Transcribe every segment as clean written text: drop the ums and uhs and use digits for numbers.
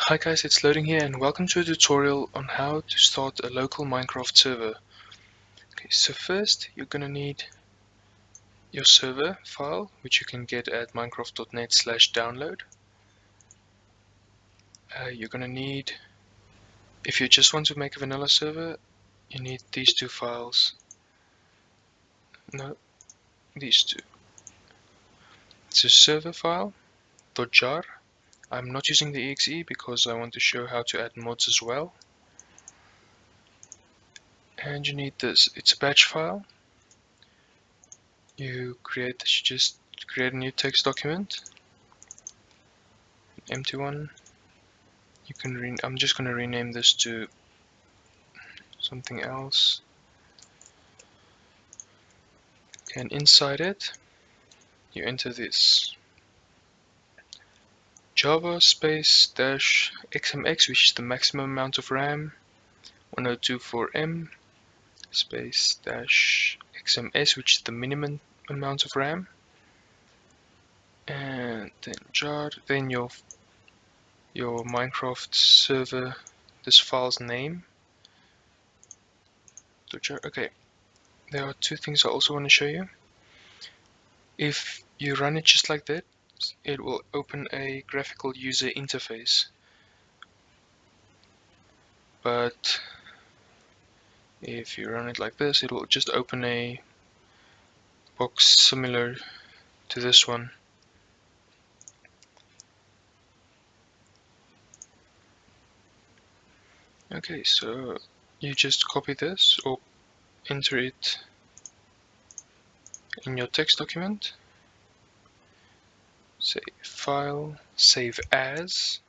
Hi guys, it's Loading here and welcome to a tutorial on how to start a local Minecraft server. Okay, so first you're gonna need your server file, which you can get at minecraft.net/download. You're gonna need, if you just want to make a vanilla server, you need these two files. No, these two. It's a server file, .jar. I'm not using the exe because I want to show how to add mods as well. And you need this, it's a batch file. You just create a new text document, empty one. You can I'm just going to rename this to something else. Okay, and inside it, you enter this Java space dash XMX, which is the maximum amount of RAM, 1024M space dash XMS, which is the minimum amount of RAM, and then jar, then your Minecraft server, this file's name. Okay, there are two things I also want to show you. If you run it just like that, it will open a graphical user interface. But if you run it like this, it will just open a box similar to this one. Okay, so you just copy this or enter it in your text document. Say file, save as,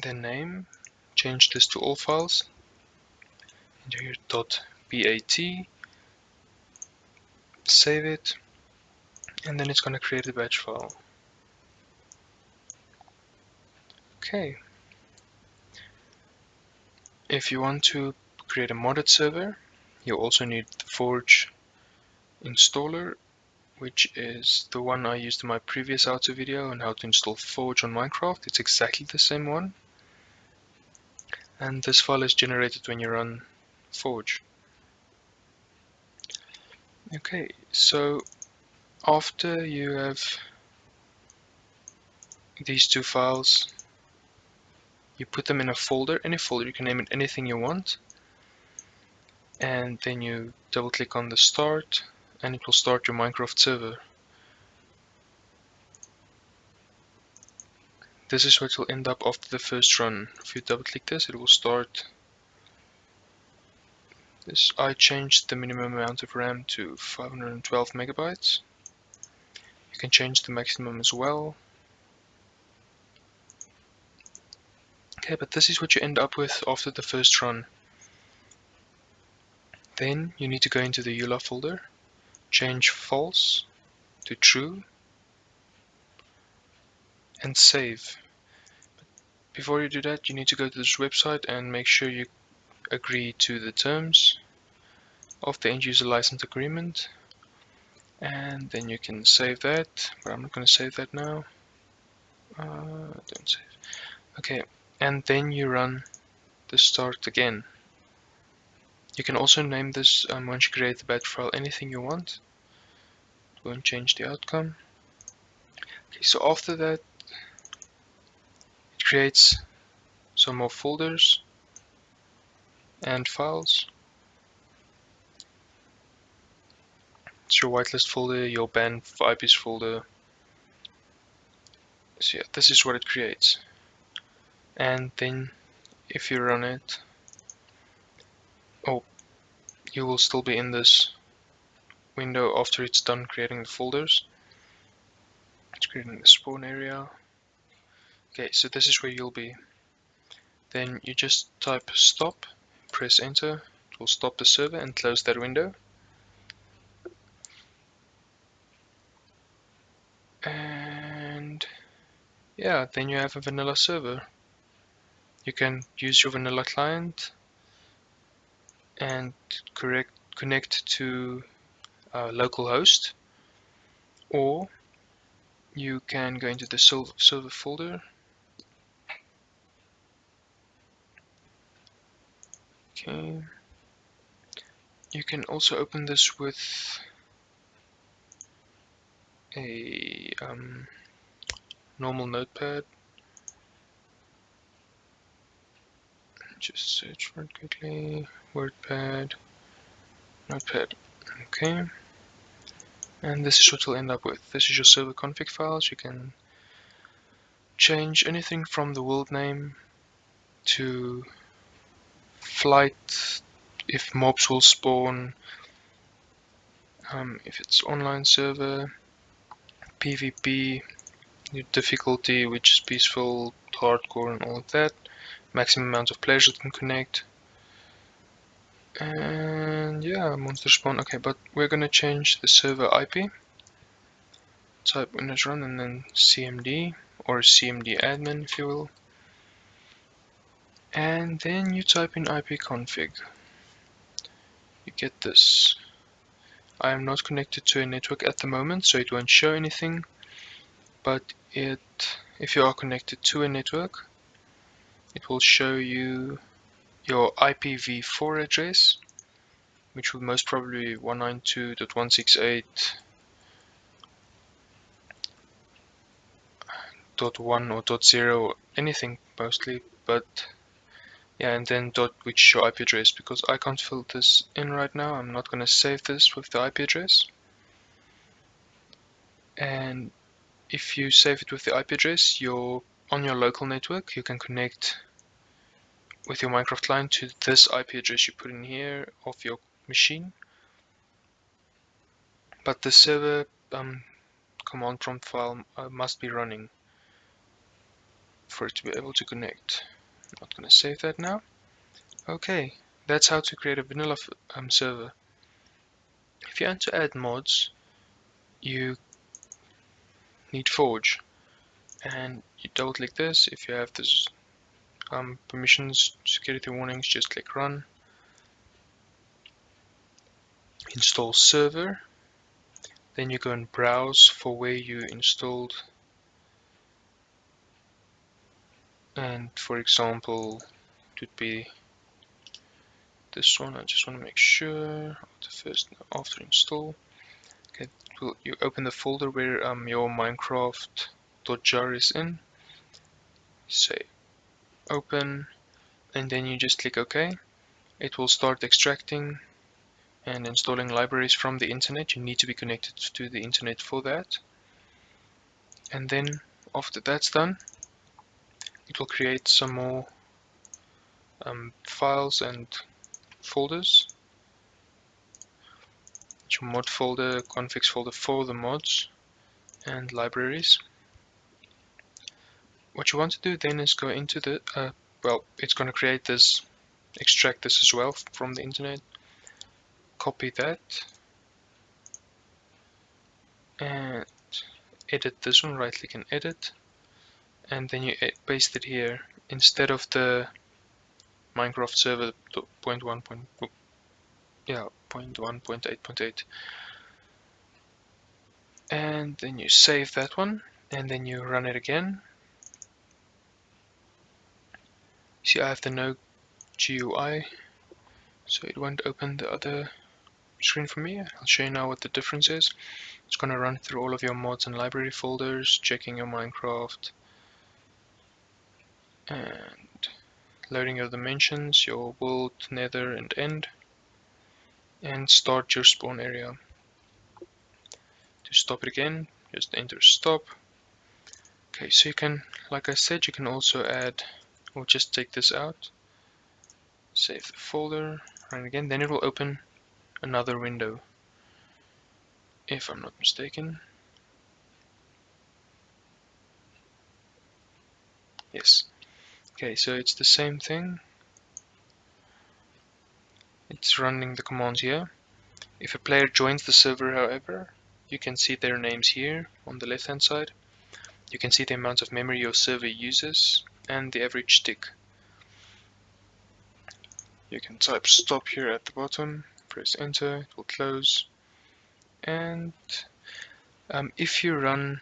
then name, change this to all files, enter here .bat, save it, and then it's going to create a batch file. Okay. If you want to create a modded server, you also need the Forge installer, which is the one I used in my previous how-to video on how to install Forge on Minecraft. It's exactly the same one. And this file is generated when you run Forge. Okay, so after you have these two files, you put them in a folder, any folder, you can name it anything you want. And then you double click on the start and it will start your Minecraft server. This is what will end up after the first run. If you double click this, it will start this. I changed the minimum amount of RAM to 512 megabytes. You can change the maximum as well. Okay, but this is what you end up with after the first run. Then you need to go into the EULA folder, change false to true, and save. Before you do that, you need to go to this website and make sure you agree to the terms of the end user license agreement. And then you can save that, but I'm not going to save that now. Don't save. Okay, and then you run the start again. You can also name this, once you create the batch file, anything you want. It won't change the outcome. Okay, so after that, it creates some more folders and files. It's your whitelist folder, your banned IPs folder. So yeah, this is what it creates. And then if you run it, you will still be in this window after it's done creating the folders. It's creating the spawn area. Okay, so this is where you'll be. Then you just type stop, press enter, it will stop the server and close that window. And yeah, then you have a vanilla server. You can use your vanilla client and connect to localhost, or you can go into the server folder Okay. You can also open this with a normal notepad. Just search for it quickly. WordPad, Notepad. Okay. And this is what you'll end up with. This is your server config files. You can change anything from the world name to flight, if mobs will spawn, if it's online server, PvP, your difficulty, which is peaceful, hardcore, and all of that. Maximum amount of players that can connect. And yeah, monster spawn. Okay, but we're gonna change the server IP. Type Windows run and then cmd or cmd admin, if you will. And then you type in ipconfig. You get this. I am not connected to a network at the moment, so it won't show anything. But if you are connected to a network, it will show you your IPv4 address, which will most probably be 192.168.1 or .0, anything mostly, but yeah, and then which is your IP address. Because I can't fill this in right now, I'm not going to save this with the IP address. And if you save it with the IP address, on your local network, you can connect with your Minecraft client to this IP address you put in here of your machine. But the server command prompt file must be running for it to be able to connect. I'm not going to save that now. Okay, that's how to create a vanilla server. If you want to add mods, you need Forge, and you double click this. If you have this permissions, security warnings, just click run. Install server. Then you go and browse for where you installed, and for example it would be this one. I just want to make sure after install. Okay, you open the folder where your Minecraft.jar is in, say open, and then you just click OK. It will start extracting and installing libraries from the internet. You need to be connected to the internet for that. And then after that's done, it will create some more files and folders. Your mod folder, configs folder for the mods and libraries. What you want to do then is go into the well, it's going to create this, extract this as well from the internet. Copy that and edit this one. Right click and edit, and then you paste it here instead of the Minecraft server 0.1.8.8, and then you save that one, and then you run it again. See, I have the no GUI, so it won't open the other screen for me. I'll show you now what the difference is. It's going to run through all of your mods and library folders, checking your Minecraft, and loading your dimensions, your world, nether, and end, and start your spawn area. To stop it again, just enter stop. Okay, so you can, like I said, you can also add, or just take this out, save the folder, run it again, then it will open another window, if I'm not mistaken. Yes. Okay, so it's the same thing. It's running the commands here. If a player joins the server, however, you can see their names here on the left hand side. You can see the amount of memory your server uses and the average tick. You can type stop here at the bottom, press enter, it will close. And if you run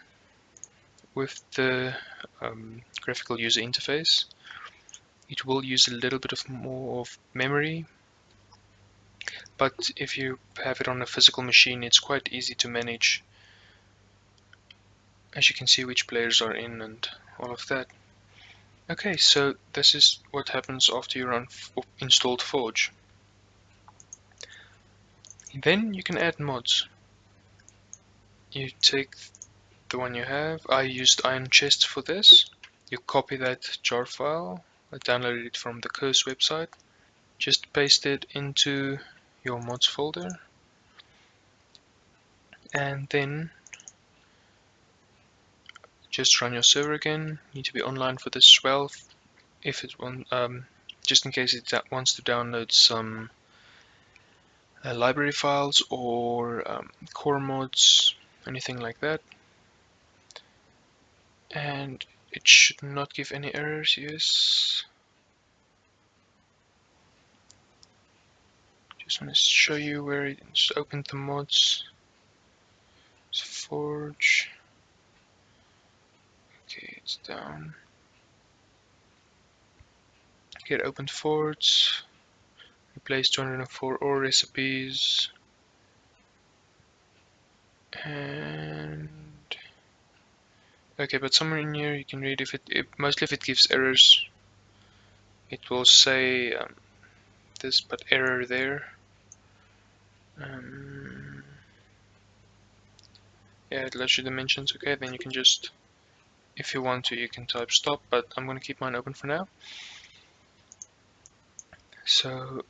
with the graphical user interface, it will use a little bit more of memory but if you have it on a physical machine, it's quite easy to manage, as you can see which players are in and all of that. Okay, so this is what happens after you installed Forge. Then you can add mods. You take the one you have. I used Iron Chest for this. You copy that jar file. I downloaded it from the Curse website. Just paste it into your mods folder, and then just run your server again. You need to be online for this as well, if it just in case it wants to download some library files or core mods, anything like that. And it should not give any errors. Yes. Just want to show you where it's opened the mods. It's Forge. Okay, it's down. Get opened Forge. Replace 204 ore recipes. And okay, but somewhere in here you can read if mostly if it gives errors, it will say this but error there. Yeah, it lets you dimensions. Okay, then you can just, if you want to, you can type stop, but I'm going to keep mine open for now. So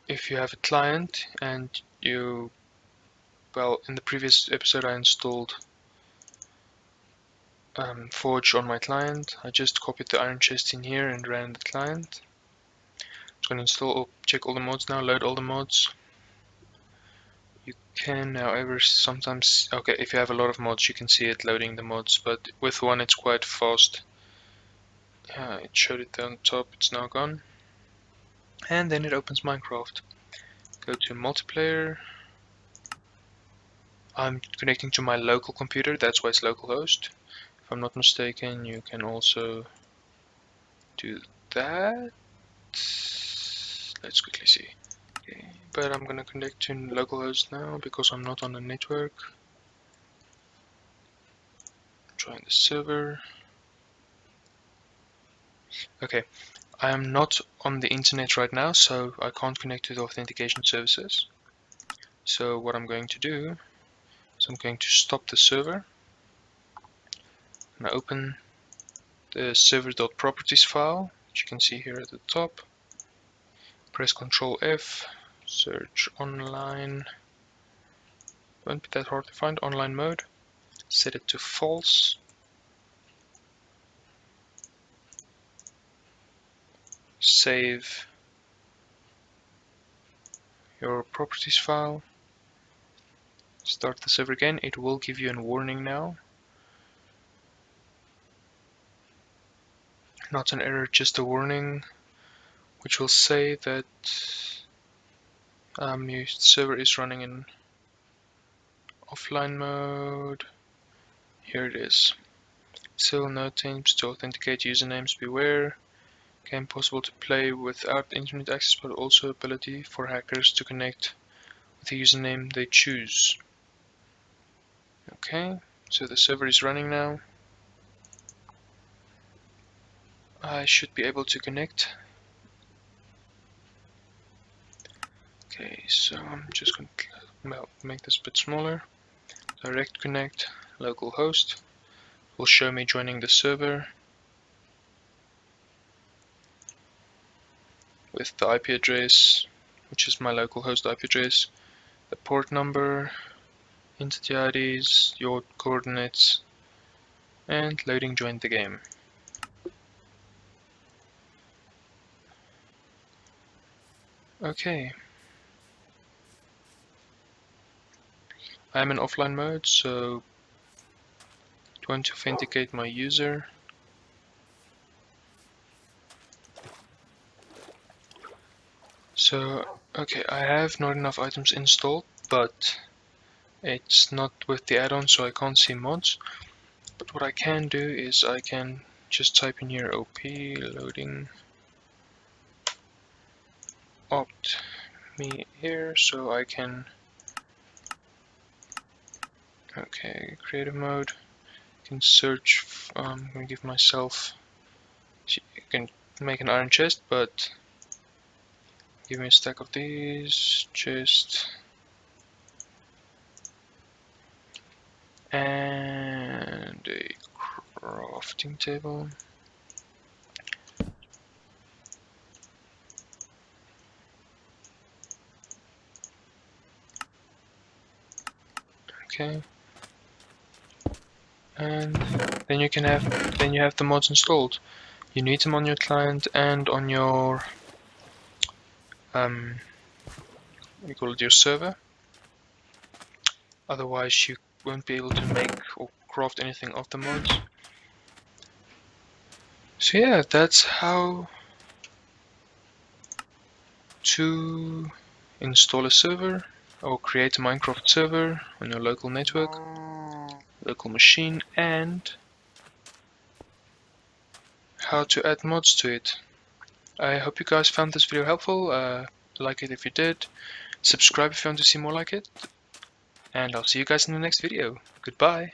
if you have a client and well, in the previous episode I installed Forge on my client. I just copied the Iron Chest in here and ran the client. It's going to install, check all the mods now, load all the mods. You can, however, sometimes, okay, if you have a lot of mods, you can see it loading the mods, but with one it's quite fast. It showed it there on top, it's now gone. And then it opens Minecraft. Go to multiplayer. I'm connecting to my local computer, that's why it's localhost. If I'm not mistaken, you can also do that. Let's quickly see. Okay, but I'm gonna connect to localhost now because I'm not on the network. Join the server. Okay, I am not on the internet right now, so I can't connect to the authentication services. So what I'm going to do is I'm going to stop the server. I'm going to open the server.properties file, which you can see here at the top. Press Ctrl F, search online. Won't be that hard to find. Online mode. Set it to false. Save your properties file. Start the server again. It will give you a warning now. Not an error, just a warning, which will say that your server is running in offline mode. Here it is. Still no attempts to authenticate usernames. Beware. Game possible to play without internet access, but also ability for hackers to connect with the username they choose. Okay, so the server is running now. I should be able to connect. Okay, so I'm just going to make this a bit smaller. Direct connect, localhost will show me joining the server with the IP address, which is my localhost IP address, the port number, entity IDs, your coordinates, and loading joined the game. Okay, I'm in offline mode, so I'm going to authenticate my user. So, okay, I have not enough items installed, but it's not with the add-on, so I can't see mods. But what I can do is I can just type in here op loading opt me here so I can, okay, creative mode, can search, I'm going to give myself, you can make an iron chest, but give me a stack of these, chest, and a crafting table. Okay. And then you have the mods installed. You need them on your client and on your you call it your server. Otherwise you won't be able to make or craft anything of the mods. So yeah, that's how to install a server or create a Minecraft server on your local network, local machine, and how to add mods to it. I hope you guys found this video helpful. Like it if you did, subscribe if you want to see more like it, and I'll see you guys in the next video. Goodbye.